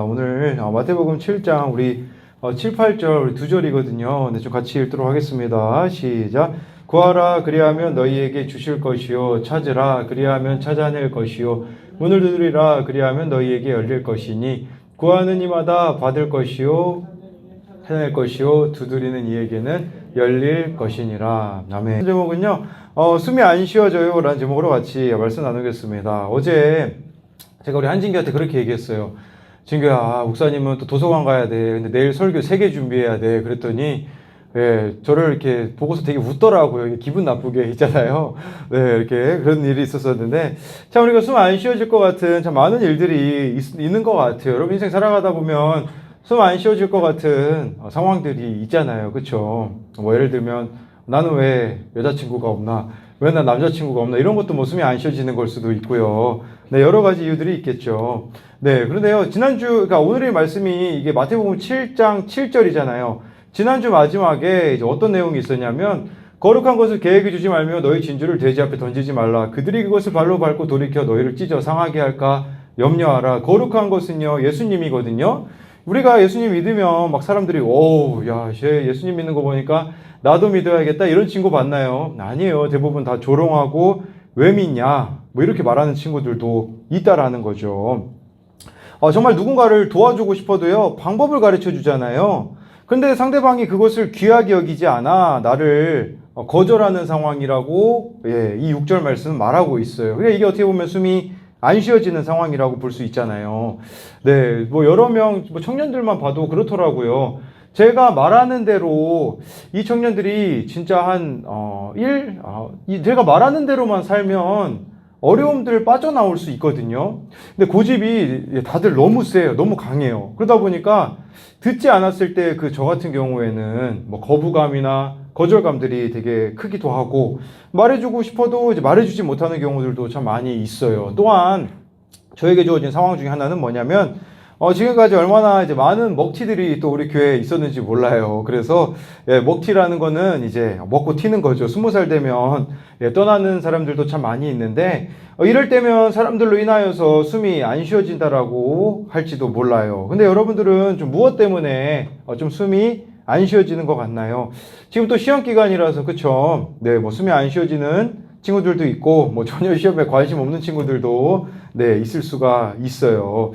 오늘 마태복음 7장 우리 7, 8절 우리 두 절이거든요. 근데 좀 같이 읽도록 하겠습니다. 시작. 구하라 그리하면 너희에게 주실 것이요 찾으라 그리하면 찾아낼 것이요 문을 두드리라 그리하면 너희에게 열릴 것이니 구하는 이마다 받을 것이요 찾아낼 것이요 두드리는 이에게는 열릴 것이니라. 아멘. 제목은요. 숨이 안 쉬어져요 라는 제목으로 같이 말씀 나누겠습니다. 어제 제가 우리 한진규한테 그렇게 얘기했어요. 진규야, 목사님은 또 도서관 가야 돼. 근데 내일 설교 3개 준비해야 돼. 그랬더니, 저를 이렇게 보고서 되게 웃더라고요. 기분 나쁘게 있잖아요. 네, 이렇게 그런 일이 있었었는데, 참, 우리가 숨 안 쉬어질 것 같은 참 많은 일들이 있는 것 같아요. 여러분 인생 살아가다 보면 숨 안 쉬어질 것 같은 상황들이 있잖아요. 그쵸? 뭐, 예를 들면, 나는 왜 여자친구가 없나? 왜 난 남자친구가 없나? 이런 것도 뭐 숨이 안 쉬어지는 걸 수도 있고요. 네, 여러 가지 이유들이 있겠죠. 네, 그런데요, 그러니까 오늘의 말씀이 이게 마태복음 7장 7절이잖아요. 지난주 마지막에 이제 어떤 내용이 있었냐면, 거룩한 것을 계획해 주지 말며 너희 진주를 돼지 앞에 던지지 말라. 그들이 그것을 발로 밟고 돌이켜 너희를 찢어 상하게 할까 염려하라. 거룩한 것은요, 예수님이거든요. 우리가 예수님 믿으면 막 사람들이, 야, 예수님 믿는 거 보니까 나도 믿어야겠다. 이런 친구 봤나요? 아니에요. 대부분 다 조롱하고, 왜 믿냐? 뭐 이렇게 말하는 친구들도 있다라는 거죠. 정말 누군가를 도와주고 싶어도요, 방법을 가르쳐 주잖아요. 근데 상대방이 그것을 귀하게 여기지 않아 나를 거절하는 상황이라고, 이 6절 말씀은 말하고 있어요. 그러니까 이게 어떻게 보면 숨이 안 쉬어지는 상황이라고 볼 수 있잖아요. 네, 뭐 여러 명, 청년들만 봐도 그렇더라고요. 제가 말하는 대로 이 청년들이 진짜 제가 말하는 대로만 살면 어려움들 빠져나올 수 있거든요. 근데 고집이 다들 너무 세요. 너무 강해요. 그러다 보니까 듣지 않았을 때 저 같은 경우에는 뭐 거부감이나 거절감들이 되게 크기도 하고 말해주고 싶어도 이제 말해주지 못하는 경우들도 참 많이 있어요. 또한 저에게 주어진 상황 중에 하나는 뭐냐면 지금까지 얼마나 이제 많은 먹튀들이 또 우리 교회에 있었는지 몰라요. 그래서, 먹튀라는 거는 이제 먹고 튀는 거죠. 20살 되면, 떠나는 사람들도 참 많이 있는데, 이럴 때면 사람들로 인하여서 숨이 안 쉬어진다라고 할지도 몰라요. 근데 여러분들은 좀 무엇 때문에 좀 숨이 안 쉬어지는 것 같나요? 지금 또 시험 기간이라서, 그쵸? 네, 뭐 숨이 안 쉬어지는 친구들도 있고, 뭐 전혀 시험에 관심 없는 친구들도, 있을 수가 있어요.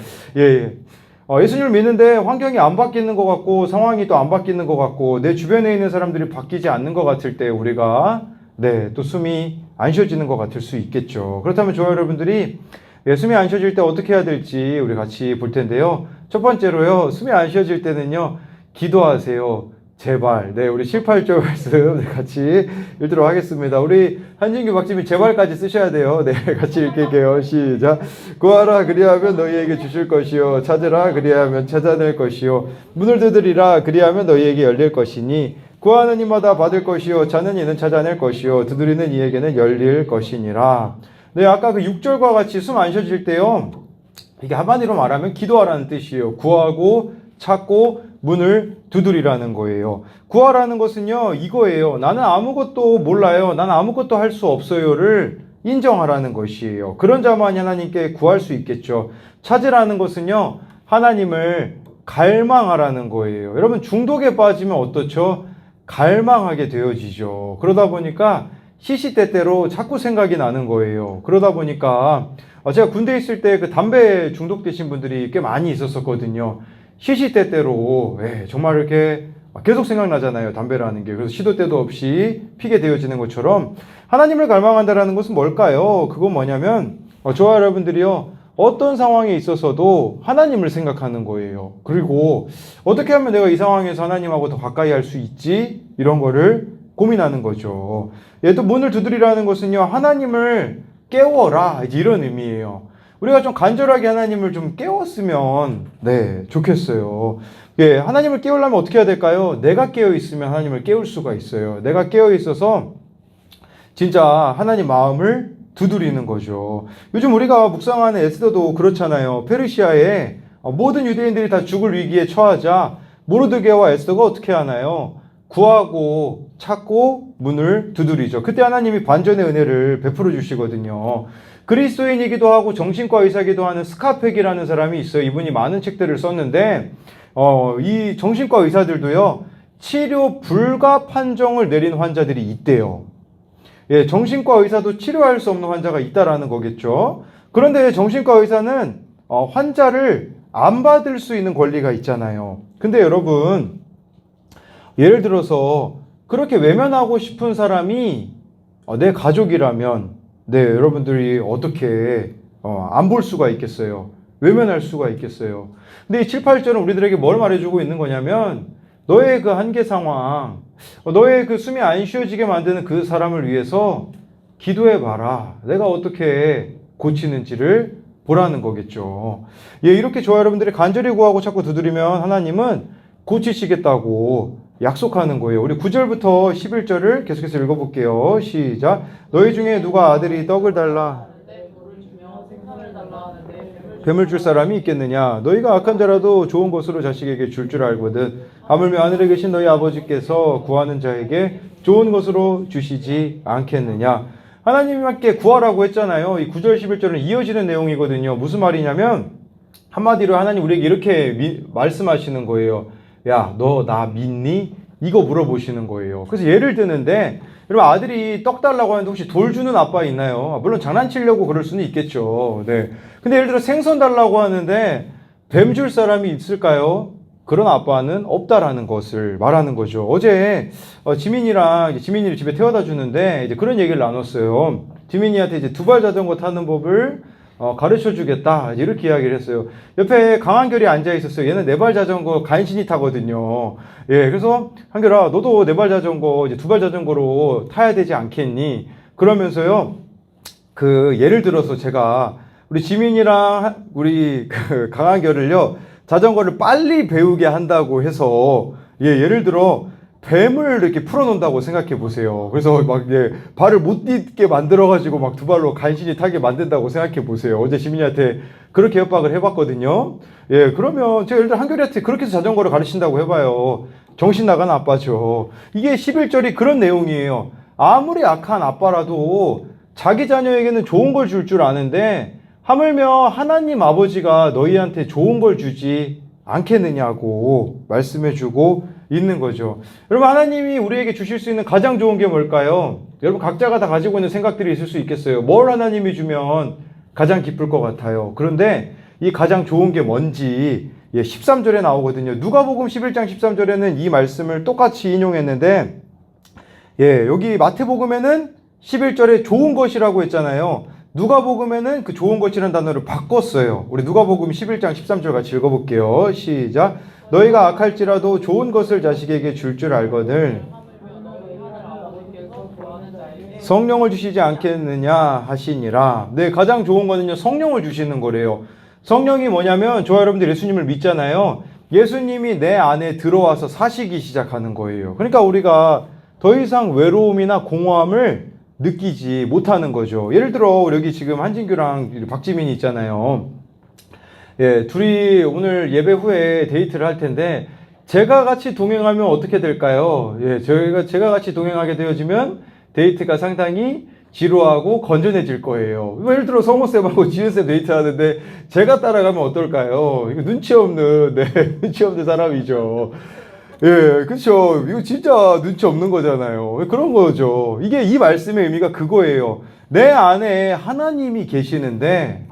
예수님을 믿는데 환경이 안 바뀌는 것 같고 상황이 또 안 바뀌는 것 같고 내 주변에 있는 사람들이 바뀌지 않는 것 같을 때 우리가 또 숨이 안 쉬어지는 것 같을 수 있겠죠. 그렇다면 저와 여러분들이 숨이 안 쉬어질 때 어떻게 해야 될지 우리 같이 볼 텐데요. 첫 번째로요. 숨이 안 쉬어질 때는요. 기도하세요. 제발. 우리 7, 8절 말씀 같이 읽도록 하겠습니다. 우리 한진규 박지민 제발까지 쓰셔야 돼요. 같이 읽을게요. 시작. 구하라 그리하면 너희에게 주실 것이요 찾으라 그리하면 찾아낼 것이요 문을 두드리라 그리하면 너희에게 열릴 것이니 구하는 이마다 받을 것이요 찾는 이는 찾아낼 것이요 두드리는 이에게는 열릴 것이니라. 아까 그 6절과 같이 숨 안 쉬어질 때요. 이게 한마디로 말하면 기도하라는 뜻이에요. 구하고 찾고 문을 두드리라는 거예요. 구하라는 것은요, 이거예요. 나는 아무것도 몰라요. 나는 아무것도 할 수 없어요를 인정하라는 것이에요. 그런 자만이 하나님께 구할 수 있겠죠. 찾으라는 것은요, 하나님을 갈망하라는 거예요. 여러분, 중독에 빠지면 어떻죠? 갈망하게 되어지죠. 그러다 보니까 시시때때로 자꾸 생각이 나는 거예요. 그러다 보니까 제가 군대에 있을 때 그 담배 중독되신 분들이 꽤 많이 있었거든요. 시시때때로 정말 이렇게 계속 생각나잖아요. 담배라는 게. 그래서 시도 때도 없이 피게 되어지는 것처럼 하나님을 갈망한다는 것은 뭘까요? 그건 뭐냐면 저와 여러분들이요. 어떤 상황에 있어서도 하나님을 생각하는 거예요. 그리고 어떻게 하면 내가 이 상황에서 하나님하고 더 가까이 할 수 있지? 이런 거를 고민하는 거죠. 또 문을 두드리라는 것은요. 하나님을 깨워라. 이런 의미예요. 우리가 좀 간절하게 하나님을 좀 깨웠으면 좋겠어요. 하나님을 깨우려면 어떻게 해야 될까요? 내가 깨어있으면 하나님을 깨울 수가 있어요. 내가 깨어있어서 진짜 하나님 마음을 두드리는 거죠. 요즘 우리가 묵상하는 에스더도 그렇잖아요. 페르시아에 모든 유대인들이 다 죽을 위기에 처하자 모르드게와 에스더가 어떻게 하나요? 구하고 찾고 문을 두드리죠. 그때 하나님이 반전의 은혜를 베풀어 주시거든요. 그리스도인이기도 하고 정신과 의사이기도 하는 스카펙이라는 사람이 있어요. 이분이 많은 책들을 썼는데 이 정신과 의사들도요, 치료 불가 판정을 내린 환자들이 있대요. 예, 정신과 의사도 치료할 수 없는 환자가 있다라는 거겠죠. 그런데 정신과 의사는 환자를 안 받을 수 있는 권리가 있잖아요. 근데 여러분, 예를 들어서 그렇게 외면하고 싶은 사람이 내 가족이라면, 네, 여러분들이 어떻게 안 볼 수가 있겠어요? 외면할 수가 있겠어요? 근데 이 7, 8절은 우리들에게 뭘 말해주고 있는 거냐면, 너의 그 한계 상황, 너의 그 숨이 안 쉬어지게 만드는 그 사람을 위해서 기도해봐라. 내가 어떻게 고치는지를 보라는 거겠죠. 예, 이렇게 저와 여러분들이 간절히 구하고 자꾸 두드리면 하나님은 고치시겠다고 약속하는 거예요. 우리 9절부터 11절을 계속해서 읽어볼게요. 시작. 너희 중에 누가 아들이 떡을 달라 뱀을 줄 사람이 있겠느냐? 너희가 악한 자라도 좋은 것으로 자식에게 줄 알거든. 하물며 하늘에 계신 너희 아버지께서 구하는 자에게 좋은 것으로 주시지 않겠느냐? 하나님께 구하라고 했잖아요. 이 9절 11절은 이어지는 내용이거든요. 무슨 말이냐면 한마디로 하나님 우리에게 이렇게 말씀하시는 거예요. 야, 너 나 믿니? 이거 물어보시는 거예요. 그래서 예를 드는데, 여러분 아들이 떡 달라고 하는데 혹시 돌 주는 아빠 있나요? 물론 장난치려고 그럴 수는 있겠죠. 네. 근데 예를 들어 생선 달라고 하는데 뱀 줄 사람이 있을까요? 그런 아빠는 없다라는 것을 말하는 거죠. 어제 지민이를 집에 태워다 주는데 이제 그런 얘기를 나눴어요. 지민이한테 이제 두발 자전거 타는 법을 가르쳐 주겠다. 이렇게 이야기를 했어요. 옆에 강한결이 앉아 있었어요. 얘는 네발 자전거 간신히 타거든요. 예, 그래서 한결아, 너도 네발 자전거, 이제 두발 자전거로 타야 되지 않겠니? 그러면서요, 예를 들어서 제가 우리 지민이랑 우리 강한결을요, 자전거를 빨리 배우게 한다고 해서, 예, 예를 들어, 뱀을 이렇게 풀어놓는다고 생각해 보세요. 그래서 막 발을 못 딛게 만들어가지고 막 두 발로 간신히 타게 만든다고 생각해 보세요. 어제 지민이한테 그렇게 협박을 해봤거든요. 예, 그러면 제가 예를 들어 한결이한테 그렇게 해서 자전거를 가르친다고 해봐요. 정신 나간 아빠죠. 이게 11절이 그런 내용이에요. 아무리 악한 아빠라도 자기 자녀에게는 좋은 걸 줄 아는데 하물며 하나님 아버지가 너희한테 좋은 걸 주지 않겠느냐고 말씀해주고 있는 거죠. 여러분 하나님이 우리에게 주실 수 있는 가장 좋은 게 뭘까요? 여러분 각자가 다 가지고 있는 생각들이 있을 수 있겠어요. 뭘 하나님이 주면 가장 기쁠 것 같아요. 그런데 이 가장 좋은 게 뭔지 13절에 나오거든요. 누가복음 11장 13절에는 이 말씀을 똑같이 인용했는데 여기 마태복음에는 11절에 좋은 것이라고 했잖아요. 누가복음에는 그 좋은 것이라는 단어를 바꿨어요. 우리 누가복음 11장 13절 같이 읽어볼게요. 시작. 너희가 악할지라도 좋은 것을 자식에게 줄 알거늘 성령을 주시지 않겠느냐 하시니라. 네, 가장 좋은 거는요, 성령을 주시는 거래요. 성령이 뭐냐면, 저와 여러분들 예수님을 믿잖아요. 예수님이 내 안에 들어와서 사시기 시작하는 거예요. 그러니까 우리가 더 이상 외로움이나 공허함을 느끼지 못하는 거죠. 예를 들어 여기 지금 한진규랑 박지민이 있잖아요. 예, 둘이 오늘 예배 후에 데이트를 할 텐데 제가 같이 동행하면 어떻게 될까요? 예, 제가 같이 동행하게 되어지면 데이트가 상당히 지루하고 건전해질 거예요. 예를 들어 성호쌤하고 지은쌤 데이트하는데 제가 따라가면 어떨까요? 이거 눈치 없는 눈치 없는 사람이죠. 예, 그렇죠. 이거 진짜 눈치 없는 거잖아요. 그런 거죠. 이게 이 말씀의 의미가 그거예요. 내 안에 하나님이 계시는데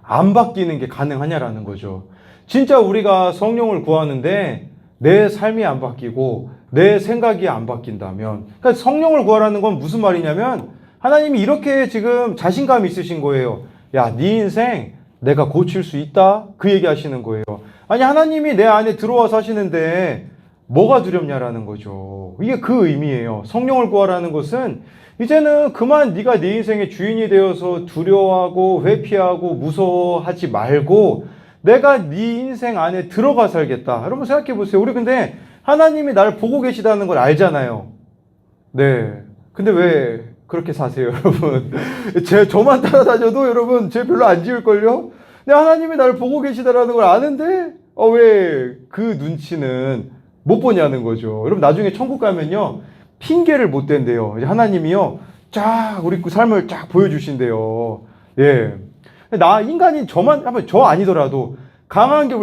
안 바뀌는 게 가능하냐라는 거죠. 진짜 우리가 성령을 구하는데 내 삶이 안 바뀌고 내 생각이 안 바뀐다면, 그러니까 성령을 구하라는 건 무슨 말이냐면 하나님이 이렇게 지금 자신감이 있으신 거예요. 야, 네 인생 내가 고칠 수 있다? 그 얘기 하시는 거예요. 아니, 하나님이 내 안에 들어와서 하시는데 뭐가 두렵냐라는 거죠. 이게 그 의미예요. 성령을 구하라는 것은 이제는 그만 네가 네 인생의 주인이 되어서 두려워하고 회피하고 무서워하지 말고 내가 네 인생 안에 들어가 살겠다. 여러분 생각해 보세요. 우리 근데 하나님이 나를 보고 계시다는 걸 알잖아요. 네. 근데 왜 그렇게 사세요, 여러분? 저만 따라다녀도 여러분 쟤 별로 안 지을걸요? 근데 하나님이 나를 보고 계시다라는 걸 아는데 왜 그 눈치는 못 보냐는 거죠. 여러분 나중에 천국 가면요 핑계를 못 댄대요. 하나님이요 쫙 우리 삶을 쫙 보여주신대요. 예. 인간인 한번 저 아니더라도 강한결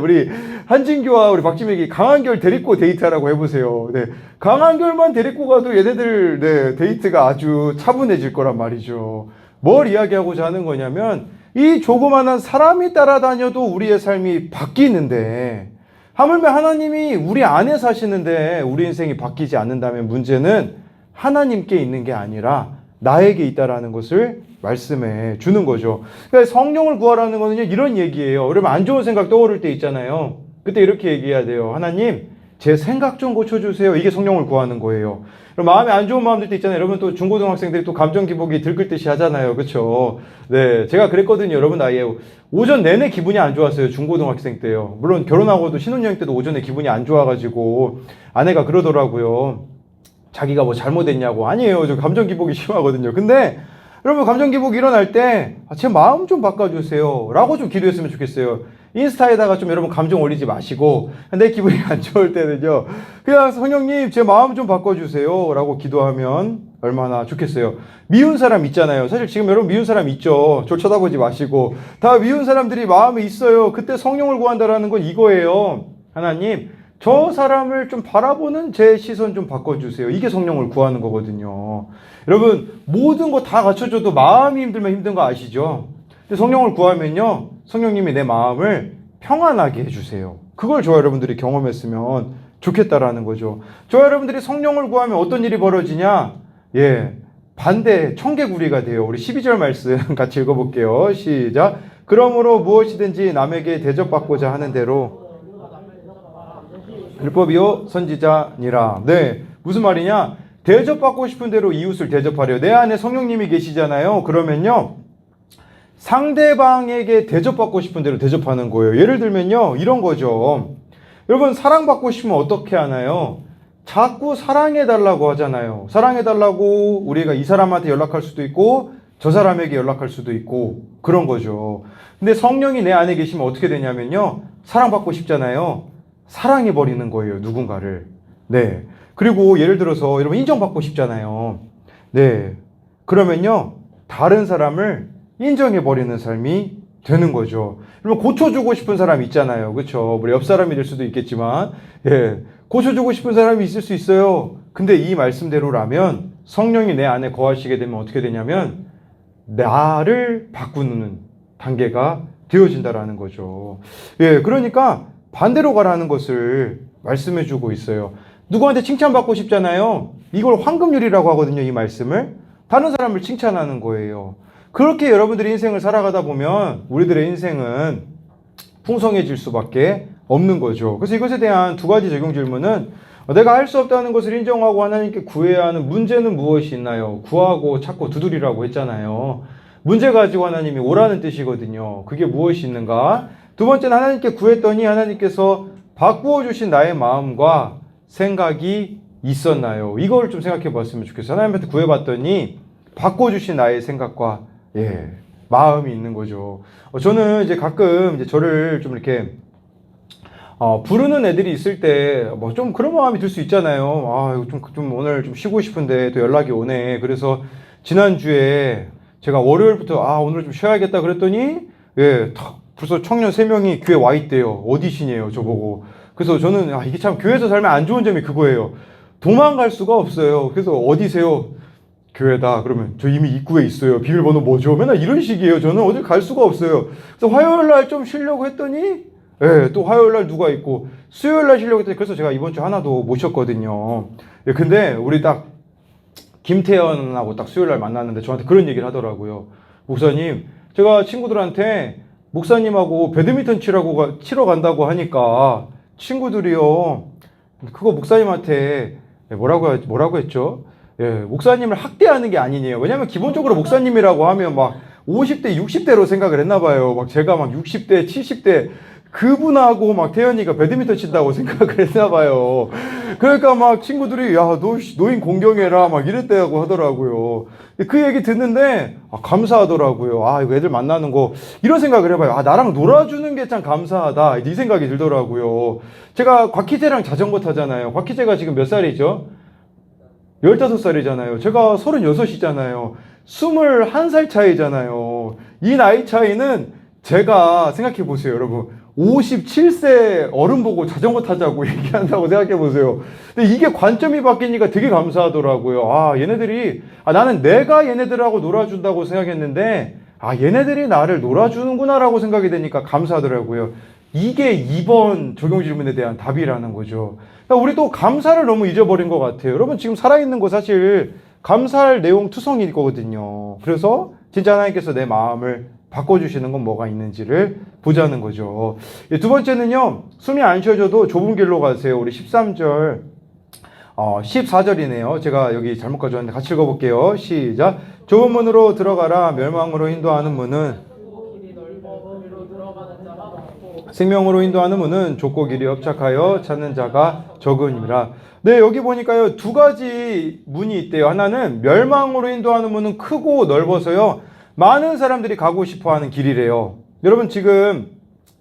우리 한진규와 우리 박지민이 강한결 데리고 데이트하라고 해보세요. 네. 강한결만 데리고 가도 얘네들 네, 데이트가 아주 차분해질 거란 말이죠. 뭘 이야기하고자 하는 거냐면 이 조그마한 사람이 따라다녀도 우리의 삶이 바뀌는데 하물며 하나님이 우리 안에 사시는데 우리 인생이 바뀌지 않는다면 문제는 하나님께 있는 게 아니라 나에게 있다라는 것을 말씀해 주는 거죠. 그러니까 성령을 구하라는 거는요, 이런 얘기예요. 여러분, 안 좋은 생각 떠오를 때 있잖아요. 그때 이렇게 얘기해야 돼요. 하나님, 제 생각 좀 고쳐주세요. 이게 성령을 구하는 거예요. 마음에 안 좋은 마음들 때 있잖아요. 여러분 또 중고등학생들이 또 감정 기복이 들끓듯이 하잖아요. 그렇죠? 네, 제가 그랬거든요. 여러분 나이에 오전 내내 기분이 안 좋았어요. 중고등학생 때요. 물론 결혼하고도 신혼여행 때도 오전에 기분이 안 좋아가지고 아내가 그러더라고요. 자기가 뭐 잘못했냐고. 아니에요. 저 감정 기복이 심하거든요. 근데 여러분 감정 기복이 일어날 때 제 마음 좀 바꿔주세요 라고 좀 기도했으면 좋겠어요. 인스타에다가 좀 여러분 감정 올리지 마시고 내 기분이 안 좋을 때는요, 그냥 성령님 제 마음 좀 바꿔주세요 라고 기도하면 얼마나 좋겠어요. 미운 사람 있잖아요. 사실 지금 여러분 미운 사람 있죠. 저 쳐다보지 마시고. 다 미운 사람들이 마음에 있어요. 그때 성령을 구한다라는 건 이거예요. 하나님, 저 사람을 좀 바라보는 제 시선 좀 바꿔주세요. 이게 성령을 구하는 거거든요. 여러분 모든 거 다 갖춰줘도 마음이 힘들면 힘든 거 아시죠? 근데 성령을 구하면요, 성령님이 내 마음을 평안하게 해주세요. 그걸 저와 여러분들이 경험했으면 좋겠다라는 거죠. 저와 여러분들이 성령을 구하면 어떤 일이 벌어지냐? 예, 반대 청개구리가 돼요. 우리 12절 말씀 같이 읽어볼게요. 시작. 그러므로 무엇이든지 남에게 대접받고자 하는 대로 율법이요 선지자니라. 네, 무슨 말이냐? 대접받고 싶은 대로 이웃을 대접하려. 내 안에 성령님이 계시잖아요. 그러면요, 상대방에게 대접받고 싶은 대로 대접하는 거예요. 예를 들면요, 이런 거죠. 여러분 사랑받고 싶으면 어떻게 하나요? 자꾸 사랑해달라고 하잖아요. 사랑해달라고 우리가 이 사람한테 연락할 수도 있고 저 사람에게 연락할 수도 있고 그런 거죠. 근데 성령이 내 안에 계시면 어떻게 되냐면요, 사랑받고 싶잖아요. 사랑해버리는 거예요, 누군가를. 네. 그리고 예를 들어서 여러분 인정받고 싶잖아요. 네. 그러면요, 다른 사람을 인정해버리는 삶이 되는 거죠. 여러분 고쳐주고 싶은 사람 있잖아요. 그렇죠? 우리 옆 사람이 될 수도 있겠지만, 예, 고쳐주고 싶은 사람이 있을 수 있어요. 근데 이 말씀대로라면 성령이 내 안에 거하시게 되면 어떻게 되냐면 나를 바꾸는 단계가 되어진다라는 거죠. 예, 그러니까 반대로 가라는 것을 말씀해 주고 있어요. 누구한테 칭찬받고 싶잖아요. 이걸 황금률이라고 하거든요. 이 말씀을 다른 사람을 칭찬하는 거예요. 그렇게 여러분들이 인생을 살아가다 보면 우리들의 인생은 풍성해질 수밖에 없는 거죠. 그래서 이것에 대한 두 가지 적용 질문은, 내가 할 수 없다는 것을 인정하고 하나님께 구해야 하는 문제는 무엇이 있나요? 구하고 찾고 두드리라고 했잖아요. 문제 가지고 하나님이 오라는 뜻이거든요. 그게 무엇이 있는가? 두 번째는 하나님께 구했더니 하나님께서 바꾸어 주신 나의 마음과 생각이 있었나요? 이걸 좀 생각해 봤으면 좋겠어요. 하나님한테 구해봤더니 바꿔주신 나의 생각과 마음이 있는 거죠. 저는 이제 가끔 이제 저를 좀 이렇게 부르는 애들이 있을 때 뭐 좀 그런 마음이 들 수 있잖아요. 좀 오늘 좀 쉬고 싶은데 또 연락이 오네. 그래서 지난주에 제가 월요일부터 오늘 좀 쉬어야겠다 그랬더니 벌써 청년 3명이 교회 와 있대요. 오디션이에요, 저보고. 그래서 저는 이게 참 교회에서 살면 안 좋은 점이 그거예요. 도망갈 수가 없어요. 그래서 어디세요? 교회다. 그러면 저 이미 입구에 있어요. 비밀번호 뭐죠? 맨날 이런 식이에요. 저는 어딜 갈 수가 없어요. 그래서 화요일 날 좀 쉬려고 했더니 또 화요일 날 누가 있고 수요일 날 쉬려고 했더니, 그래서 제가 이번 주 하나도 모셨거든요. 근데 우리 딱 김태현하고 딱 수요일 날 만났는데 저한테 그런 얘기를 하더라고요. 목사님, 제가 친구들한테 목사님하고 배드민턴 치러 간다고 하니까 친구들이요, 그거 목사님한테 뭐라고 했죠? 목사님을 학대하는 게 아니네요. 왜냐면 기본적으로 목사님이라고 하면 막 50대, 60대로 생각을 했나 봐요. 막 제가 막 60대, 70대 그분하고 막 태연이가 배드민턴 친다고 생각을 했나 봐요. 그러니까 막 친구들이 야, 너 노인 공경해라 막 이랬다고 하더라고요. 그 얘기 듣는데 감사하더라고요. 이거 애들 만나는 거 이런 생각을 해봐요. 나랑 놀아주는 게 참 감사하다 이 생각이 들더라고요. 제가 곽희재랑 자전거 타잖아요. 곽희재가 지금 몇 살이죠? 15살이잖아요. 제가 36이잖아요. 21살 차이잖아요. 이 나이 차이는 제가 생각해 보세요, 여러분. 57세 어른 보고 자전거 타자고 얘기한다고 생각해 보세요. 근데 이게 관점이 바뀌니까 되게 감사하더라고요. 아, 얘네들이, 나는 내가 얘네들하고 놀아준다고 생각했는데, 얘네들이 나를 놀아주는구나라고 생각이 되니까 감사하더라고요. 이게 2번 적용 질문에 대한 답이라는 거죠. 그러니까 우리도 감사를 너무 잊어버린 것 같아요. 여러분 지금 살아있는 거 사실 감사할 내용 투성일 거거든요. 그래서 진짜 하나님께서 내 마음을 바꿔주시는 건 뭐가 있는지를 보자는 거죠. 두 번째는요. 숨이 안 쉬어져도 좁은 길로 가세요. 우리 13절 14절이네요. 제가 여기 잘못 가져왔는데 같이 읽어볼게요. 시작. 좁은 문으로 들어가라. 멸망으로 인도하는 문은 생명으로 인도하는 문은 좁고 길이 협착하여 찾는 자가 적으니라. 네, 여기 보니까요. 두 가지 문이 있대요. 하나는 멸망으로 인도하는 문은 크고 넓어서요. 많은 사람들이 가고 싶어하는 길이래요. 여러분 지금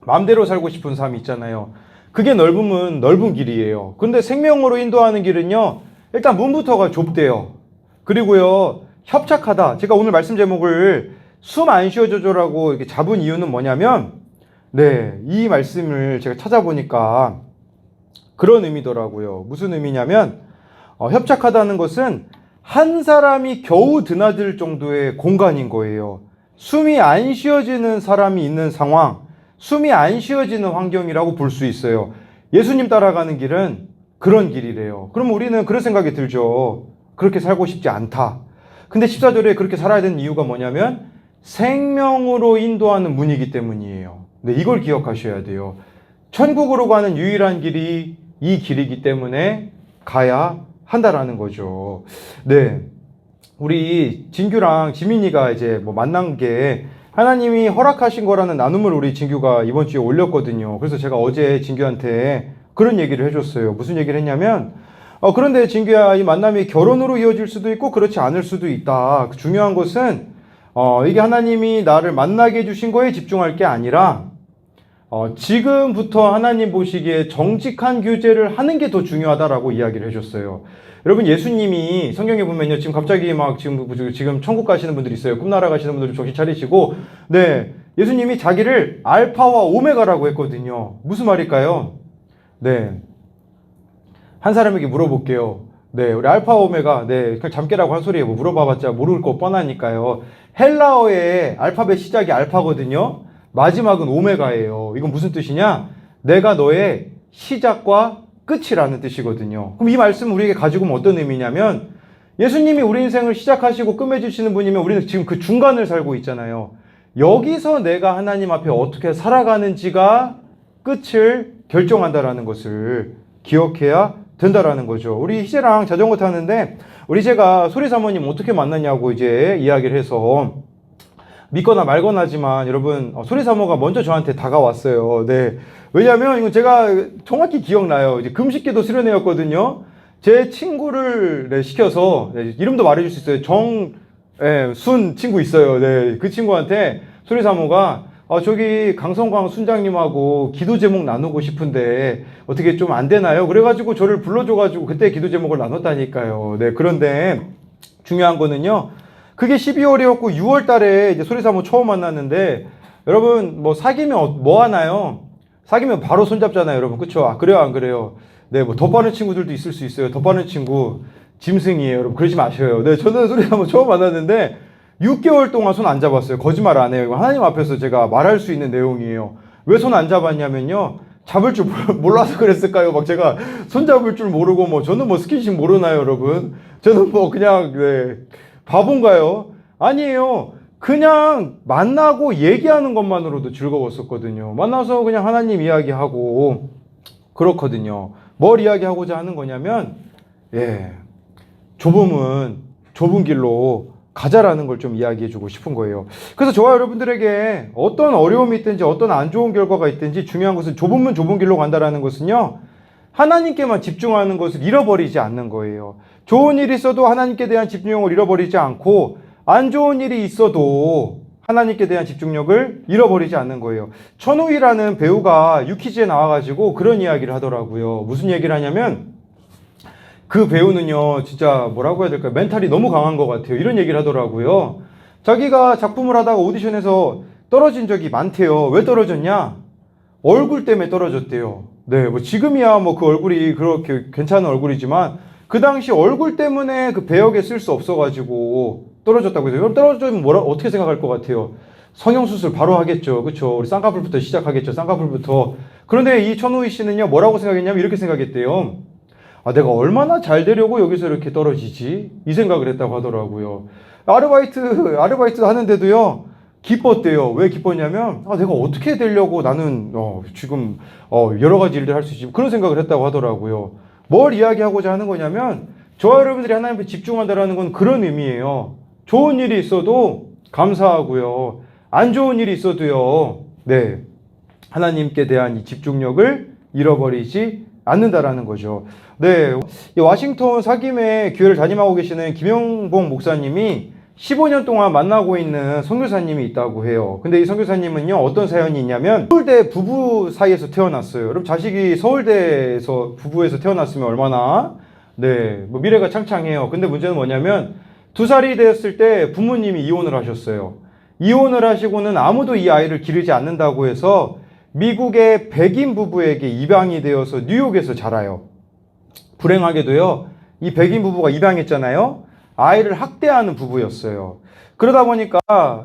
마음대로 살고 싶은 삶이 있잖아요. 그게 넓으면 넓은 길이에요. 근데 생명으로 인도하는 길은요. 일단 문부터가 좁대요. 그리고요. 협착하다. 제가 오늘 말씀 제목을 숨 안 쉬어져줘라고 이렇게 잡은 이유는 뭐냐면 네, 이 말씀을 제가 찾아보니까 그런 의미더라고요. 무슨 의미냐면 협착하다는 것은 한 사람이 겨우 드나들 정도의 공간인 거예요. 숨이 안 쉬어지는 사람이 있는 상황, 숨이 안 쉬어지는 환경이라고 볼 수 있어요. 예수님 따라가는 길은 그런 길이래요. 그럼 우리는 그런 생각이 들죠. 그렇게 살고 싶지 않다. 근데 14절에 그렇게 살아야 되는 이유가 뭐냐면 생명으로 인도하는 문이기 때문이에요. 네, 이걸 기억하셔야 돼요. 천국으로 가는 유일한 길이 이 길이기 때문에 가야 한다라는 거죠. 네. 우리 진규랑 지민이가 이제 뭐 만난 게 하나님이 허락하신 거라는 나눔을 우리 진규가 이번 주에 올렸거든요. 그래서 제가 어제 진규한테 그런 얘기를 해줬어요. 무슨 얘기를 했냐면, 그런데 진규야, 이 만남이 결혼으로 이어질 수도 있고 그렇지 않을 수도 있다. 중요한 것은, 이게 하나님이 나를 만나게 해주신 거에 집중할 게 아니라, 지금부터 하나님 보시기에 정직한 교제를 하는 게 더 중요하다라고 이야기를 해줬어요. 여러분, 예수님이 성경에 보면요, 지금 갑자기 지금 천국 가시는 분들이 있어요. 꿈나라 가시는 분들 좀 정신 차리시고, 네. 예수님이 자기를 알파와 오메가라고 했거든요. 무슨 말일까요? 네. 한 사람에게 물어볼게요. 네. 우리 알파 오메가, 네. 그냥 잠깨라고 한 소리예요. 뭐 물어봐봤자 모를 거 뻔하니까요. 헬라어의 알파벳 시작이 알파거든요. 마지막은 오메가예요. 이건 무슨 뜻이냐? 내가 너의 시작과 끝이라는 뜻이거든요. 그럼 이 말씀 우리에게 가지고 오면 어떤 의미냐면 예수님이 우리 인생을 시작하시고 끝맺으시는 분이면 우리는 지금 그 중간을 살고 있잖아요. 여기서 내가 하나님 앞에 어떻게 살아가는지가 끝을 결정한다라는 것을 기억해야 된다라는 거죠. 우리 희재랑 자전거 타는데 우리 희재가 소리 사모님 어떻게 만났냐고 이제 이야기를 해서 믿거나 말거나 하지만 여러분 소리 사모가 먼저 저한테 다가왔어요. 네. 왜냐하면 이거 제가 정확히 기억나요. 이제 금식기도 수련회였거든요. 제 친구를 시켜서 이름도 말해줄 수 있어요. 정순 친구 있어요. 네. 그 친구한테 소리 사모가 저기 강성광 순장님하고 기도 제목 나누고 싶은데 어떻게 좀 안 되나요? 그래가지고 저를 불러줘가지고 그때 기도 제목을 나눴다니까요. 네. 그런데 중요한 거는요. 그게 12월이었고 6월 달에 이제 소리사모 처음 만났는데 여러분 뭐 사귀면 뭐 하나요? 사귀면 바로 손잡잖아요, 여러분. 그쵸? 그래요, 안 그래요? 네, 뭐 더 빠른 친구들도 있을 수 있어요. 더 빠른 친구 짐승이에요, 여러분. 그러지 마셔요. 네, 저는 소리사모 처음 만났는데 6개월 동안 손 안 잡았어요. 거짓말 안 해요. 이거 하나님 앞에서 제가 말할 수 있는 내용이에요. 왜 손 안 잡았냐면요. 잡을 줄 몰라서 그랬을까요? 막 제가 손 잡을 줄 모르고 뭐 저는 뭐 스킨십 모르나요, 여러분? 저는 뭐 그냥 네. 바본가요? 아니에요. 그냥 만나고 얘기하는 것만으로도 즐거웠었거든요. 만나서 그냥 하나님 이야기하고 그렇거든요. 뭘 이야기하고자 하는 거냐면 좁은 길로 가자라는 걸 좀 이야기해주고 싶은 거예요. 그래서 저와 여러분들에게 어떤 어려움이 있든지 어떤 안 좋은 결과가 있든지 중요한 것은 좁은 길로 간다라는 것은요. 하나님께만 집중하는 것을 잃어버리지 않는 거예요. 좋은 일이 있어도 하나님께 대한 집중력을 잃어버리지 않고 안 좋은 일이 있어도 하나님께 대한 집중력을 잃어버리지 않는 거예요. 천우희라는 배우가 유퀴즈에 나와가지고 그런 이야기를 하더라고요. 무슨 얘기를 하냐면 그 배우는요, 진짜 뭐라고 해야 될까요? 멘탈이 너무 강한 것 같아요. 이런 얘기를 하더라고요. 자기가 작품을 하다가 오디션에서 떨어진 적이 많대요. 왜 떨어졌냐? 얼굴 때문에 떨어졌대요. 네, 뭐 지금이야 뭐 그 얼굴이 그렇게 괜찮은 얼굴이지만 그 당시 얼굴 때문에 그 배역에 쓸 수 없어가지고 떨어졌다고 해서 그럼 떨어지면 뭐라 어떻게 생각할 것 같아요? 성형수술 바로 하겠죠. 그쵸? 우리 쌍꺼풀부터 시작하겠죠. 쌍꺼풀부터. 그런데 이 천우희 씨는요, 뭐라고 생각했냐면 이렇게 생각했대요. 아, 내가 얼마나 잘 되려고 여기서 이렇게 떨어지지? 이 생각을 했다고 하더라고요. 아르바이트 하는데도요, 기뻤대요. 왜 기뻤냐면, 아, 내가 어떻게 되려고 나는, 지금, 여러 가지 일들 할 수 있지. 그런 생각을 했다고 하더라고요. 뭘 이야기하고자 하는 거냐면, 저와 여러분들이 하나님께 집중한다라는 건 그런 의미예요. 좋은 일이 있어도 감사하고요. 안 좋은 일이 있어도요, 네. 하나님께 대한 이 집중력을 잃어버리지 않는다라는 거죠. 네. 이 워싱턴 사김의 교회를 담임하고 계시는 김영봉 목사님이 15년 동안 만나고 있는 선교사님이 있다고 해요. 근데 이 선교사님은요, 어떤 사연이 있냐면, 서울대 부부 사이에서 태어났어요. 여러분, 자식이 서울대에서 부부에서 태어났으면 얼마나, 네, 뭐 미래가 창창해요. 근데 문제는 뭐냐면, 2살이 되었을 때 부모님이 이혼을 하셨어요. 이혼을 하시고는 아무도 이 아이를 기르지 않는다고 해서 미국의 백인 부부에게 입양이 되어서 뉴욕에서 자라요. 불행하게도요, 이 백인 부부가 입양했잖아요. 아이를 학대하는 부부였어요. 그러다 보니까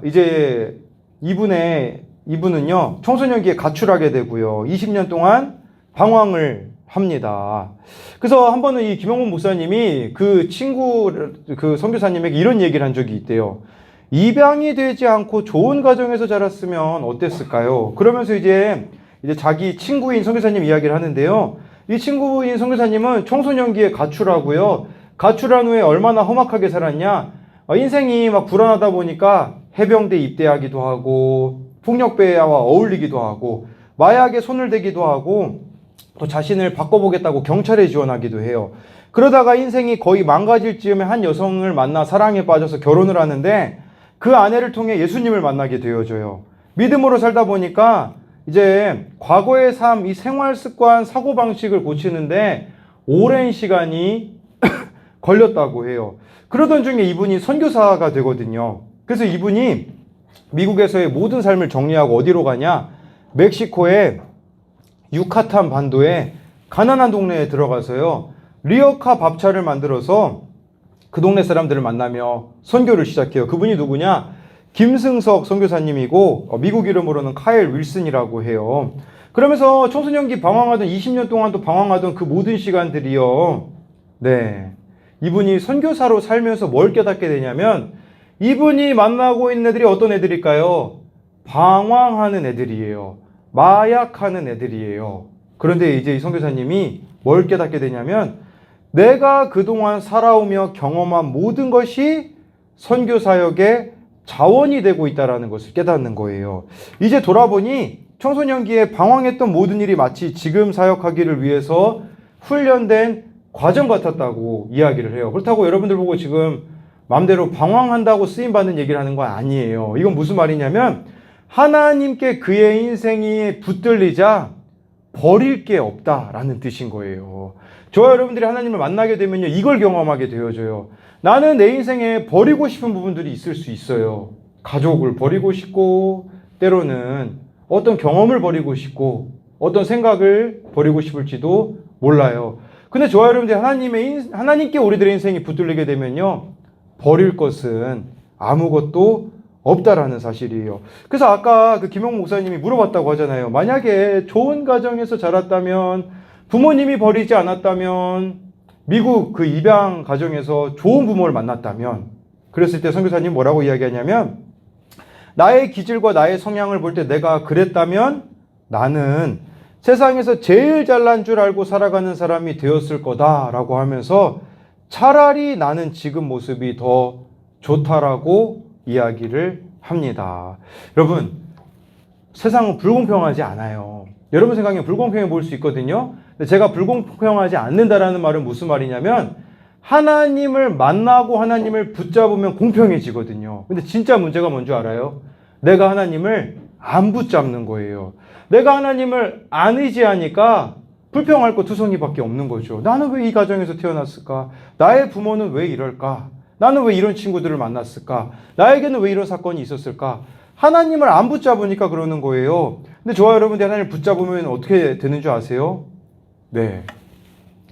이제 이분은요, 청소년기에 가출하게 되고요. 20년 동안 방황을 합니다. 그래서 한 번은 이 김영문 목사님이 그 선교사님에게 이런 얘기를 한 적이 있대요. 입양이 되지 않고 좋은 가정에서 자랐으면 어땠을까요? 그러면서 이제 자기 친구인 선교사님 이야기를 하는데요. 이 친구인 선교사님은 청소년기에 가출하고요. 가출한 후에 얼마나 험악하게 살았냐? 인생이 막 불안하다 보니까 해병대 입대하기도 하고, 폭력배와 어울리기도 하고, 마약에 손을 대기도 하고, 또 자신을 바꿔보겠다고 경찰에 지원하기도 해요. 그러다가 인생이 거의 망가질 즈음에 한 여성을 만나 사랑에 빠져서 결혼을 하는데 그 아내를 통해 예수님을 만나게 되어져요. 믿음으로 살다 보니까 이제 과거의 삶, 이 생활 습관, 사고방식을 고치는데 오랜 시간이 걸렸다고 해요. 그러던 중에 이분이 선교사가 되거든요. 그래서 이분이 미국에서의 모든 삶을 정리하고 어디로 가냐? 멕시코의 유카탄 반도에 가난한 동네에 들어가서요. 리어카 밥차를 만들어서 그 동네 사람들을 만나며 선교를 시작해요. 그분이 누구냐? 김승석 선교사님이고 미국 이름으로는 카일 윌슨이라고 해요. 그러면서 청소년기 방황하던 20년 동안도 방황하던 그 모든 시간들이요. 네. 이분이 선교사로 살면서 뭘 깨닫게 되냐면 이분이 만나고 있는 애들이 어떤 애들일까요? 방황하는 애들이에요. 마약하는 애들이에요. 그런데 이제 이 선교사님이 뭘 깨닫게 되냐면 내가 그동안 살아오며 경험한 모든 것이 선교사역의 자원이 되고 있다는 것을 깨닫는 거예요. 이제 돌아보니 청소년기에 방황했던 모든 일이 마치 지금 사역하기를 위해서 훈련된 과정 같았다고 이야기를 해요. 그렇다고 여러분들 보고 지금 마음대로 방황한다고 쓰임받는 얘기를 하는 건 아니에요. 이건 무슨 말이냐면 하나님께 그의 인생이 붙들리자 버릴 게 없다라는 뜻인 거예요. 저와 여러분들이 하나님을 만나게 되면요, 이걸 경험하게 되어져요. 나는 내 인생에 버리고 싶은 부분들이 있을 수 있어요. 가족을 버리고 싶고, 때로는 어떤 경험을 버리고 싶고, 어떤 생각을 버리고 싶을지도 몰라요. 근데 저와 여러분들이 하나님께 우리들의 인생이 붙들리게 되면요, 버릴 것은 아무것도 없다라는 사실이에요. 그래서 아까 그 김영 목사님이 물어봤다고 하잖아요. 만약에 좋은 가정에서 자랐다면, 부모님이 버리지 않았다면, 미국 그 입양 가정에서 좋은 부모를 만났다면, 그랬을 때 선교사님 뭐라고 이야기하냐면, 나의 기질과 나의 성향을 볼 때 내가 그랬다면 나는 세상에서 제일 잘난 줄 알고 살아가는 사람이 되었을 거다라고 하면서 차라리 나는 지금 모습이 더 좋다라고 이야기를 합니다. 여러분, 세상은 불공평하지 않아요. 여러분 생각에 불공평해 보일 수 있거든요. 근데 제가 불공평하지 않는다라는 말은 무슨 말이냐면 하나님을 만나고 하나님을 붙잡으면 공평해지거든요. 근데 진짜 문제가 뭔 줄 알아요? 내가 하나님을 안 붙잡는 거예요. 내가 하나님을 안 의지하니까 불평할 거 투성이밖에 없는 거죠. 나는 왜 이 가정에서 태어났을까? 나의 부모는 왜 이럴까? 나는 왜 이런 친구들을 만났을까? 나에게는 왜 이런 사건이 있었을까? 하나님을 안 붙잡으니까 그러는 거예요. 근데 저와 여러분들이 하나님을 붙잡으면 어떻게 되는 줄 아세요? 네.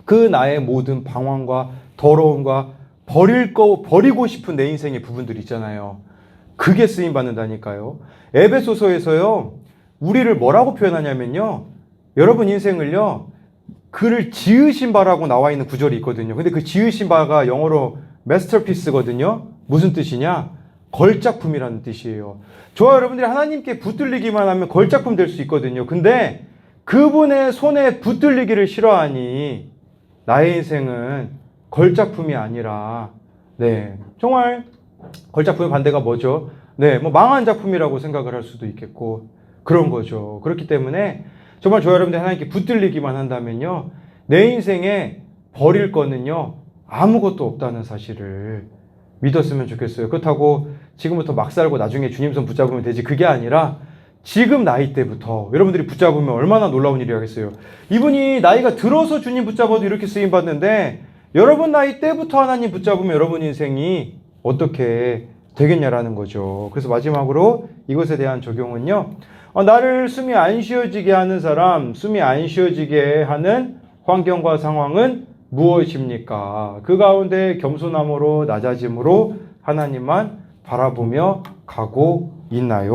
그 나의 모든 방황과 더러움과 버리고 싶은 내 인생의 부분들 있잖아요. 그게 쓰임 받는다니까요. 에베소서에서요, 우리를 뭐라고 표현하냐면요, 여러분 인생을요, 그를 지으신 바라고 나와 있는 구절이 있거든요. 근데 그 지으신 바가 영어로 masterpiece거든요. 무슨 뜻이냐? 걸작품이라는 뜻이에요. 저와 여러분들이 하나님께 붙들리기만 하면 걸작품 될 수 있거든요. 근데 그분의 손에 붙들리기를 싫어하니 나의 인생은 걸작품이 아니라, 네, 정말 걸작품의 반대가 뭐죠? 네, 뭐 망한 작품이라고 생각을 할 수도 있겠고 그런 거죠. 그렇기 때문에 정말 저와 여러분들 하나님께 붙들리기만 한다면요, 내 인생에 버릴 거는요 아무것도 없다는 사실을 믿었으면 좋겠어요. 그렇다고 지금부터 막 살고 나중에 주님 손 붙잡으면 되지, 그게 아니라 지금 나이 때부터 여러분들이 붙잡으면 얼마나 놀라운 일이겠어요. 이분이 나이가 들어서 주님 붙잡아도 이렇게 쓰임 받는데, 여러분 나이 때부터 하나님 붙잡으면 여러분 인생이 어떻게 되겠냐라는 거죠. 그래서 마지막으로 이것에 대한 적용은요, 나를 숨이 안 쉬어지게 하는 사람, 숨이 안 쉬어지게 하는 환경과 상황은 무엇입니까? 그 가운데 겸손함으로 낮아짐으로 하나님만 바라보며 가고 있나요?